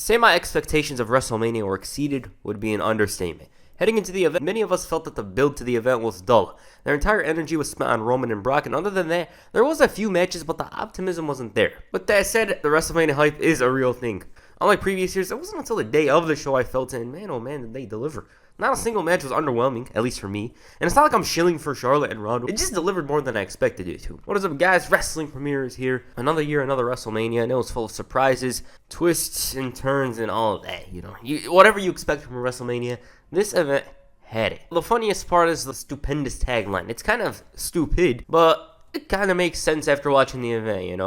To say my expectations of WrestleMania were exceeded would be an understatement. Heading into the event, many of us felt that the build to the event was dull. Their entire energy was spent on Roman and Brock, and other than that, there was a few matches, but the optimism wasn't there. With that said, the WrestleMania hype is a real thing. Unlike previous years, it wasn't until the day of the show I felt it, and man, oh man, did they deliver. Not a single match was underwhelming, at least for me. And it's not like I'm shilling for Charlotte and Ronda. It just delivered more than I expected it to. What is up, guys? Wrestling Premiere is here. Another year, another WrestleMania. I know it's full of surprises, twists and turns, and all of that. Whatever you expect from a WrestleMania, this event had it. The funniest part is the stupendous tagline. It's kind of stupid, but it kind of makes sense after watching the event,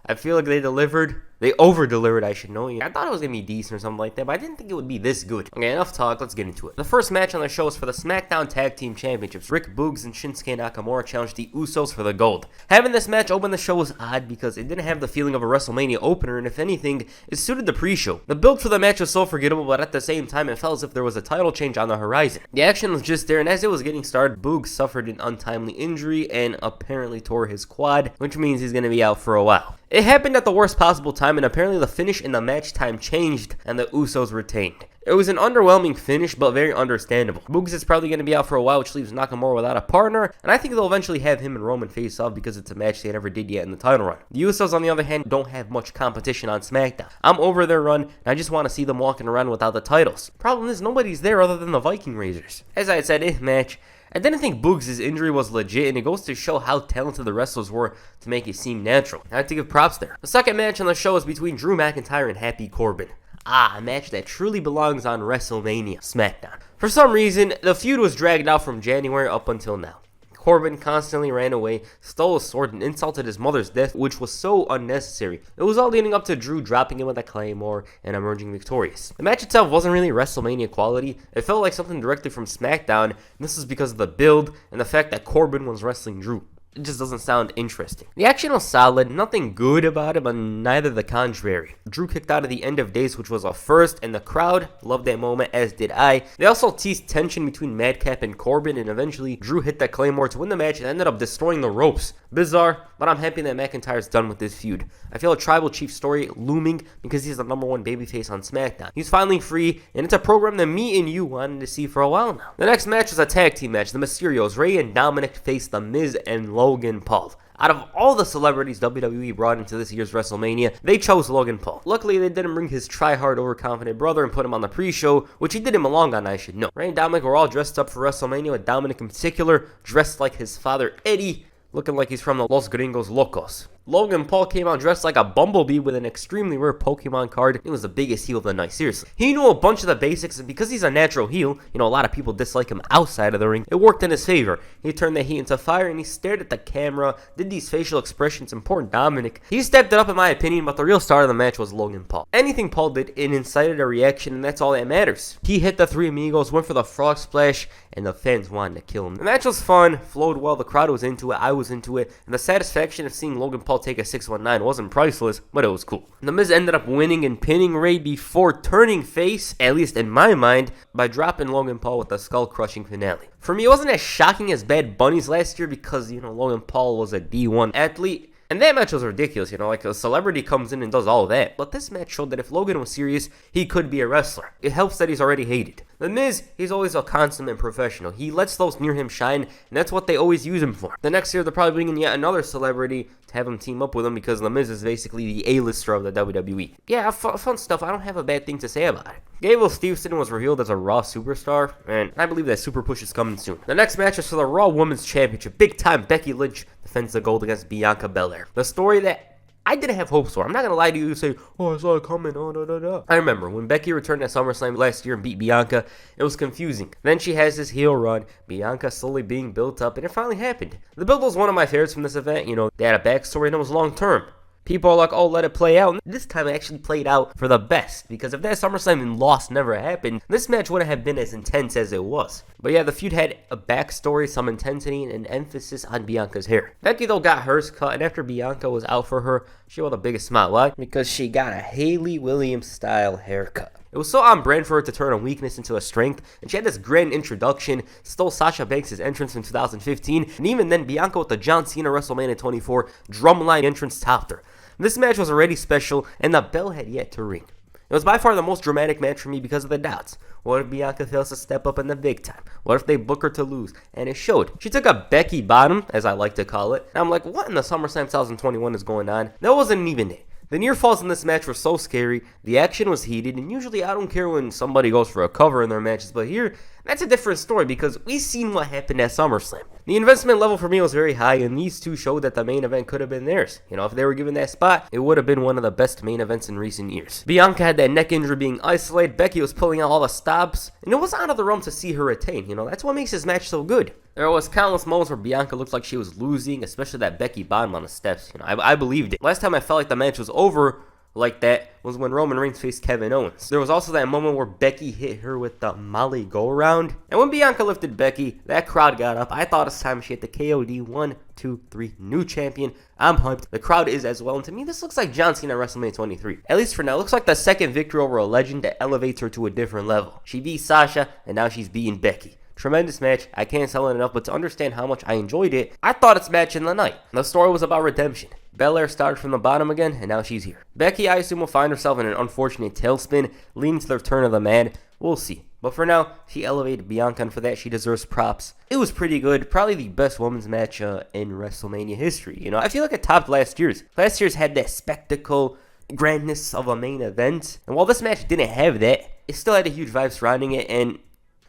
I feel like they delivered. They over-delivered, I should know. I thought it was going to be decent or something like that, but I didn't think it would be this good. Okay, enough talk. Let's get into it. The first match on the show is for the SmackDown Tag Team Championships. Rick Boogs and Shinsuke Nakamura challenged the Usos for the gold. Having this match open the show was odd because it didn't have the feeling of a WrestleMania opener, and if anything, it suited the pre-show. The build for the match was so forgettable, but at the same time, it felt as if there was a title change on the horizon. The action was just there, and as it was getting started, Boogs suffered an untimely injury and apparently tore his quad, which means he's going to be out for a while. It happened at the worst possible time, and apparently the finish in the match time changed, and the Usos retained. It was an underwhelming finish, but very understandable. Boogs is probably going to be out for a while, which leaves Nakamura without a partner, and I think they'll eventually have him and Roman face off because it's a match they never did yet in the title run. The Usos, on the other hand, don't have much competition on SmackDown. I'm over their run, and I just want to see them walking around without the titles. Problem is, nobody's there other than the Viking Raiders. As I had said, match. I didn't think Boogs' injury was legit, and it goes to show how talented the wrestlers were to make it seem natural. I have to give props there. The second match on the show is between Drew McIntyre and Happy Corbin. A match that truly belongs on WrestleMania SmackDown. For some reason, the feud was dragged out from January up until now. Corbin constantly ran away, stole a sword, and insulted his mother's death, which was so unnecessary. It was all leading up to Drew dropping him with a Claymore and emerging victorious. The match itself wasn't really WrestleMania quality. It felt like something directly from SmackDown, and this was because of the build and the fact that Corbin was wrestling Drew. It just doesn't sound interesting. The action was solid, nothing good about it, but neither the contrary. Drew kicked out at the end of days, which was a first, and the crowd loved that moment, as did I. They also teased tension between Madcap and Corbin, and eventually Drew hit that Claymore to win the match and ended up destroying the ropes. Bizarre, but I'm happy that McIntyre's done with this feud. I feel a Tribal Chief story looming because he's the #1 babyface on SmackDown. He's finally free, and it's a program that me and you wanted to see for a while now. The next match was a tag team match. The Mysterios, Rey and Dominic, faced The Miz and Logan Paul. Out of all the celebrities WWE brought into this year's WrestleMania, they chose Logan Paul. Luckily, they didn't bring his try-hard, overconfident brother and put him on the pre-show, which he did him along on, I should know. Rey and Dominic were all dressed up for WrestleMania, with Dominic in particular dressed like his father Eddie, looking like he's from the Los Gringos Locos. Logan Paul came out dressed like a bumblebee with an extremely rare Pokemon card. He was the biggest heel of the night, seriously. He knew a bunch of the basics, and because he's a natural heel, a lot of people dislike him outside of the ring, it worked in his favor. He turned the heat into fire, and he stared at the camera, did these facial expressions, and poor Dominic. He stepped it up in my opinion, but the real star of the match was Logan Paul. Anything Paul did, it incited a reaction, and that's all that matters. He hit the Three Amigos, went for the frog splash, and the fans wanted to kill him. The match was fun, flowed well, the crowd was into it, I was into it, and the satisfaction of seeing Logan Paul take a 619 wasn't priceless, but it was cool. The Miz ended up winning and pinning Rey before turning face, at least in my mind, by dropping Logan Paul with a skull-crushing finale. For me, it wasn't as shocking as Bad Bunny's last year because, Logan Paul was a D1 athlete. And that match was ridiculous, like a celebrity comes in and does all that. But this match showed that if Logan was serious, he could be a wrestler. It helps that he's already hated. The Miz, he's always a consummate professional. He lets those near him shine, and that's what they always use him for. The next year, they're probably bringing yet another celebrity to have him team up with him because The Miz is basically the A-lister of the WWE. Yeah, fun stuff. I don't have a bad thing to say about it. Gable Steveson was revealed as a Raw superstar, and I believe that super push is coming soon. The next match is for the Raw Women's Championship. Big time Becky Lynch defends the gold against Bianca Belair. The story that I didn't have hopes for. I'm not going to lie to you and say, oh, I saw it coming, I remember when Becky returned at SummerSlam last year and beat Bianca, it was confusing. Then she has this heel run, Bianca slowly being built up, and it finally happened. The build was one of my favorites from this event. They had a backstory and it was long term. People are like, oh, let it play out. And this time it actually played out for the best. Because if that SummerSlam loss never happened, this match wouldn't have been as intense as it was. But yeah, the feud had a backstory, some intensity, and an emphasis on Bianca's hair. Becky, though, got hers cut. And after Bianca was out for her, she wore the biggest smile. Why? Because she got a Hayley Williams-style haircut. It was so on brand for her to turn a weakness into a strength, and she had this grand introduction, stole Sasha Banks' entrance in 2015, and even then, Bianca with the John Cena WrestleMania 24 drumline entrance topped her. This match was already special, and the bell had yet to ring. It was by far the most dramatic match for me because of the doubts. What if Bianca fails to step up in the big time? What if they book her to lose? And it showed. She took a Becky bottom, as I like to call it. And I'm like, what in the SummerSlam 2021 is going on? That wasn't even it. The near falls in this match were so scary, the action was heated, and usually I don't care when somebody goes for a cover in their matches, but here, that's a different story because we've seen what happened at SummerSlam. The investment level for me was very high, and these two showed that the main event could have been theirs. You know, if they were given that spot, it would have been one of the best main events in recent years. Bianca had that neck injury being isolated, Becky was pulling out all the stops, and it was out of the realm to see her retain. You know, that's what makes this match so good. There was countless moments where Bianca looked like she was losing, especially that Becky bottom on the steps. You know, I believed it. Last time I felt like the match was over like that was when Roman Reigns faced Kevin Owens. There was also that moment where Becky hit her with the Molly go-around. And when Bianca lifted Becky, that crowd got up. I thought it's time she hit the KOD. 1, 2, 3. New champion. I'm hyped. The crowd is as well. And to me, this looks like John Cena at WrestleMania 23. At least for now. It looks like the second victory over a legend that elevates her to a different level. She beat Sasha, and now she's beating Becky. Tremendous match. I can't sell it enough, but to understand how much I enjoyed it, I thought it's match in the night. The story was about redemption. Belair started from the bottom again, and now she's here. Becky, I assume, will find herself in an unfortunate tailspin, leading to the return of the man. We'll see. But for now, she elevated Bianca, and for that, she deserves props. It was pretty good. Probably the best women's match in WrestleMania history. You know, I feel like it topped last year's. Last year's had that spectacle, grandness of a main event. And while this match didn't have that, it still had a huge vibe surrounding it, and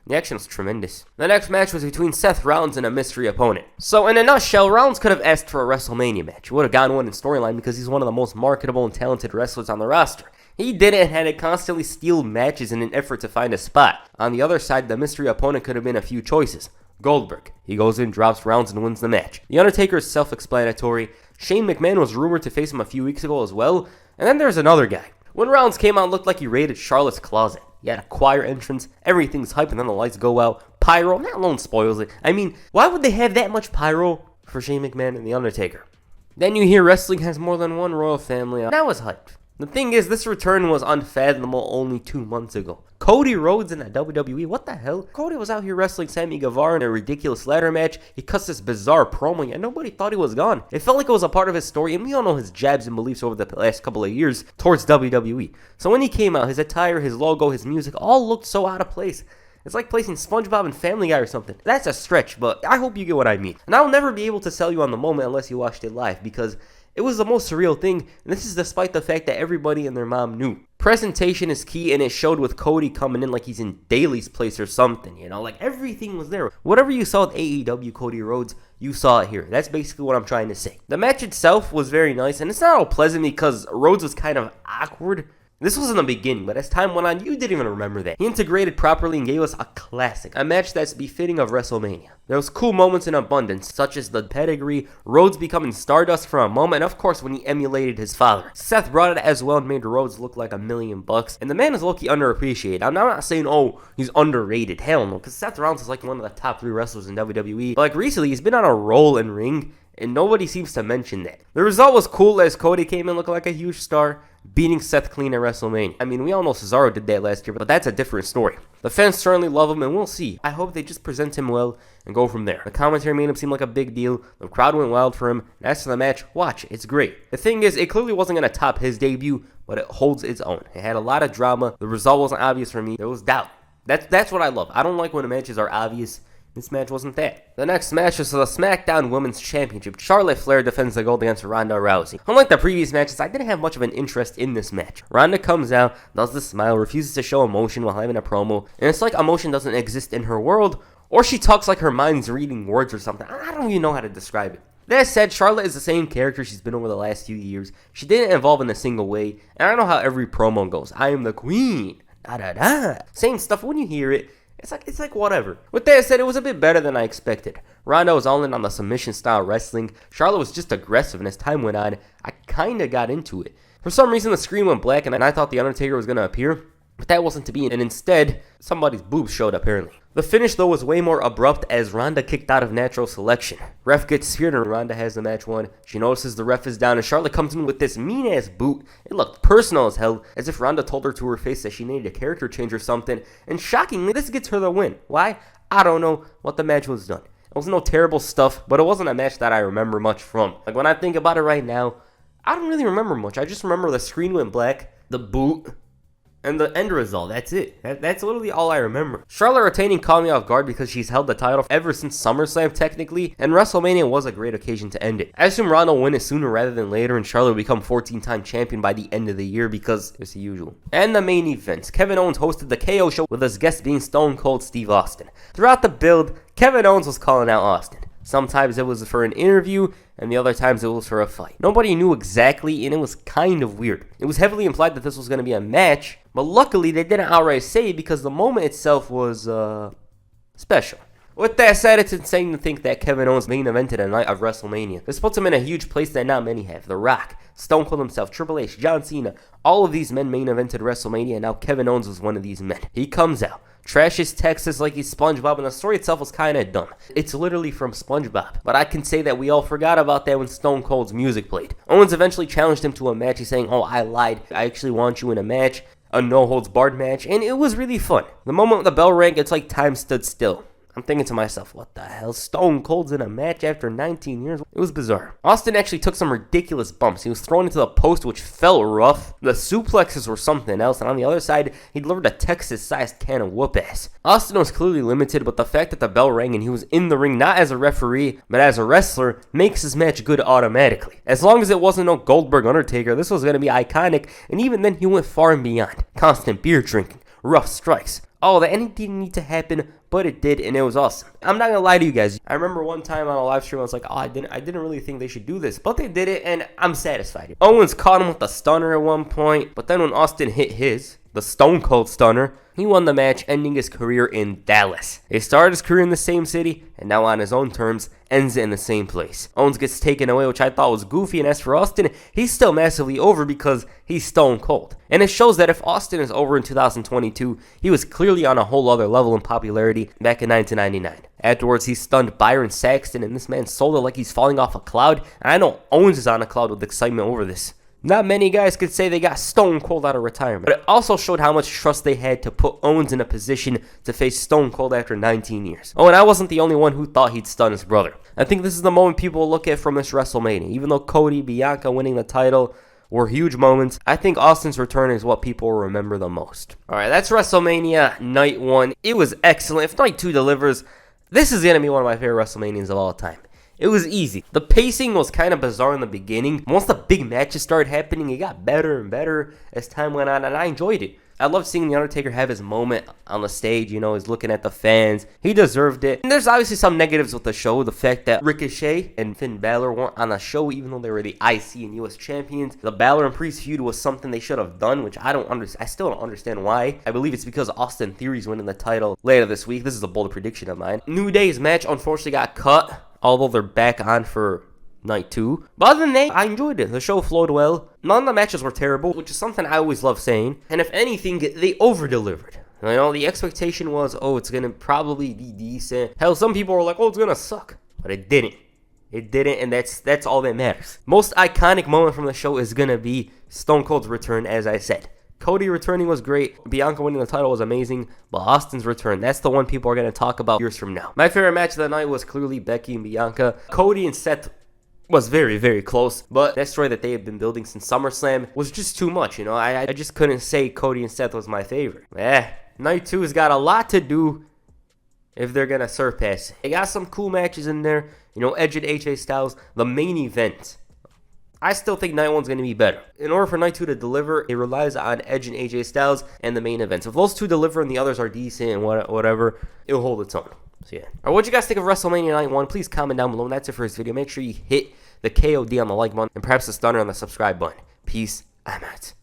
the action was tremendous. The next match was between Seth Rollins and a mystery opponent. So in a nutshell, Rollins could have asked for a WrestleMania match. He would have gotten one in storyline because he's one of the most marketable and talented wrestlers on the roster. He didn't and had to constantly steal matches in an effort to find a spot. On the other side, the mystery opponent could have been a few choices. Goldberg. He goes in, drops Rollins, and wins the match. The Undertaker is self-explanatory. Shane McMahon was rumored to face him a few weeks ago as well. And then there's another guy. When Rollins came out, it looked like he raided Charlotte's closet. He had a choir entrance, everything's hype, and then the lights go out. Pyro, that alone spoils it. I mean, why would they have that much pyro for Shane McMahon and The Undertaker? Then you hear wrestling has more than one royal family. That was hyped. The thing is, this return was unfathomable only 2 months ago. Cody Rhodes in the WWE, what the hell? Cody was out here wrestling Sammy Guevara in a ridiculous ladder match. He cuts this bizarre promo, and nobody thought he was gone. It felt like it was a part of his story, and we all know his jabs and beliefs over the last couple of years towards WWE. So when he came out, his attire, his logo, his music, all looked so out of place. It's like placing SpongeBob and Family Guy or something. That's a stretch, but I hope you get what I mean. And I'll never be able to sell you on the moment unless you watched it live, because it was the most surreal thing, and this is despite the fact that everybody and their mom knew. Presentation is key, and it showed with Cody coming in like he's in Daly's place or something, you know? Like, everything was there. Whatever you saw with AEW Cody Rhodes, you saw it here. That's basically what I'm trying to say. The match itself was very nice, and it's not all pleasant because Rhodes was kind of awkward. This was in the beginning, but as time went on, you didn't even remember that. He integrated properly and gave us a classic, a match that's befitting of WrestleMania. There was cool moments in abundance, such as the pedigree, Rhodes becoming Stardust for a moment, and of course when he emulated his father. Seth brought it as well and made Rhodes look like $1 million, and the man is low-key underappreciated. I'm not saying, oh, he's underrated. Hell no, because Seth Rollins is like one of the top 3 wrestlers in WWE. But like recently, he's been on a roll in ring, and nobody seems to mention that. The result was cool as Cody came in looking like a huge star, beating Seth clean at WrestleMania. I mean, we all know Cesaro did that last year, but that's a different story. The fans certainly love him, and we'll see. I hope they just present him well and go from there. The commentary made him seem like a big deal. The crowd went wild for him. And as for the match, watch. It's great. The thing is, it clearly wasn't going to top his debut, but it holds its own. It had a lot of drama. The result wasn't obvious for me. There was doubt. That's what I love. I don't like when the matches are obvious. This match wasn't that. The next match is the SmackDown Women's Championship. Charlotte Flair defends the gold against Ronda Rousey. Unlike the previous matches, I didn't have much of an interest in this match. Ronda comes out, does the smile, refuses to show emotion while having a promo, and it's like emotion doesn't exist in her world, or she talks like her mind's reading words or something. I don't even know how to describe it. That said, Charlotte is the same character she's been over the last few years. She didn't evolve in a single way, and I know how every promo goes. I am the queen. Da-da-da. Same stuff. When you hear it, It's like whatever. With that said, it was a bit better than I expected. Ronda was all in on the submission style wrestling. Charlotte was just aggressive, and as time went on, I kinda got into it. For some reason, the screen went black, and I thought the Undertaker was gonna appear, but that wasn't to be, and instead, somebody's boobs showed apparently. The finish, though, was way more abrupt as Ronda kicked out of natural selection. Ref gets speared and Ronda has the match won. She notices the ref is down and Charlotte comes in with this mean-ass boot. It looked personal as hell, as if Ronda told her to her face that she needed a character change or something. And shockingly, this gets her the win. Why? I don't know, but the match was done. It was no terrible stuff, but it wasn't a match that I remember much from. Like, when I think about it right now, I don't really remember much. I just remember the screen went black, the boot, And the end result, that's it. That's literally all I remember. Charlotte retaining caught me off guard because she's held the title ever since SummerSlam technically, and WrestleMania was a great occasion to end it. I assume Ronda will win it sooner rather than later, and Charlotte will become 14-time champion by the end of the year because it's the usual. And the main events. Kevin Owens hosted the KO show with his guest being Stone Cold Steve Austin. Throughout the build, Kevin Owens was calling out Austin. Sometimes it was for an interview, and the other times it was for a fight. Nobody knew exactly, and it was kind of weird. It was heavily implied that this was going to be a match, but luckily they didn't outright say it because the moment itself was, special. With that said, it's insane to think that Kevin Owens main evented a night of WrestleMania. This puts him in a huge place that not many have. The Rock, Stone Cold himself, Triple H, John Cena, all of these men main evented WrestleMania, and now Kevin Owens was one of these men. He comes out, trashes Texas like he's SpongeBob, and the story itself was kind of dumb. It's literally from SpongeBob. But I can say that we all forgot about that when Stone Cold's music played. Owens eventually challenged him to a match. He's saying, "Oh, I lied. I actually want you in a match, a no-holds-barred match," and it was really fun. The moment the bell rang, it's like time stood still. I'm thinking to myself, what the hell? Stone Cold's in a match after 19 years? It was bizarre. Austin actually took some ridiculous bumps. He was thrown into the post, which felt rough. The suplexes were something else, and on the other side, he delivered a Texas-sized can of whoop-ass. Austin was clearly limited, but the fact that the bell rang and he was in the ring, not as a referee, but as a wrestler, makes his match good automatically. As long as it wasn't no Goldberg-Undertaker, this was going to be iconic, and even then, he went far and beyond. Constant beer drinking, rough strikes. Oh, that didn't need to happen, but it did, and it was awesome. I'm not gonna lie to you guys. I remember one time on a live stream, I was like, I didn't really think they should do this, but they did it, and I'm satisfied. Owens caught him with a stunner at one point, but then when Austin hit the Stone Cold Stunner, he won the match, ending his career in Dallas. He started his career in the same city, and now on his own terms, ends it in the same place. Owens gets taken away, which I thought was goofy, and as for Austin, he's still massively over because he's Stone Cold. And it shows that if Austin is over in 2022, he was clearly on a whole other level in popularity back in 1999. Afterwards, he stunned Byron Saxton, and this man sold it like he's falling off a cloud, and I know Owens is on a cloud with excitement over this. Not many guys could say they got Stone Cold out of retirement. But it also showed how much trust they had to put Owens in a position to face Stone Cold after 19 years. Oh, and I wasn't the only one who thought he'd stun his brother. I think this is the moment people will look at from this WrestleMania. Even though Cody, Bianca winning the title were huge moments, I think Austin's return is what people will remember the most. Alright, that's WrestleMania Night 1. It was excellent. If Night 2 delivers, this is going to be one of my favorite WrestleManias of all time. It was easy. The pacing was kind of bizarre in the beginning. Once the big matches started happening, it got better and better as time went on, and I enjoyed it. I loved seeing The Undertaker have his moment on the stage, you know, he's looking at the fans. He deserved it. And there's obviously some negatives with the show. The fact that Ricochet and Finn Balor weren't on the show, even though they were the IC and US champions. The Balor and Priest feud was something they should have done, which I still don't understand why. I believe it's because Austin Theory's winning the title later this week. This is a bold prediction of mine. New Day's match unfortunately got cut, although they're back on for Night 2. But other than that, I enjoyed it. The show flowed well. None of the matches were terrible, which is something I always love saying. And if anything, they over-delivered. You know, the expectation was, oh, it's going to probably be decent. Hell, some people were like, oh, it's going to suck. But it didn't. It didn't, and that's all that matters. Most iconic moment from the show is going to be Stone Cold's return, as I said. Cody returning was great. Bianca winning the title was amazing. But Austin's return, that's the one people are going to talk about years from now. My favorite match of the night was clearly Becky and Bianca. Cody and Seth was very, very close. But that story that they had been building since SummerSlam was just too much, you know. I just couldn't say Cody and Seth was my favorite. Night 2 has got a lot to do if they're going to surpass it. They got some cool matches in there. You know, Edge and AJ Styles, the main event. I still think Night 1's going to be better. In order for Night 2 to deliver, it relies on Edge and AJ Styles and the main events. If those two deliver and the others are decent and whatever, it'll hold its own. So yeah. Alright, what you guys think of WrestleMania Night 1? Please comment down below. And that's it for this video. Make sure you hit the KOD on the like button and perhaps the stunner on the subscribe button. Peace. I'm out.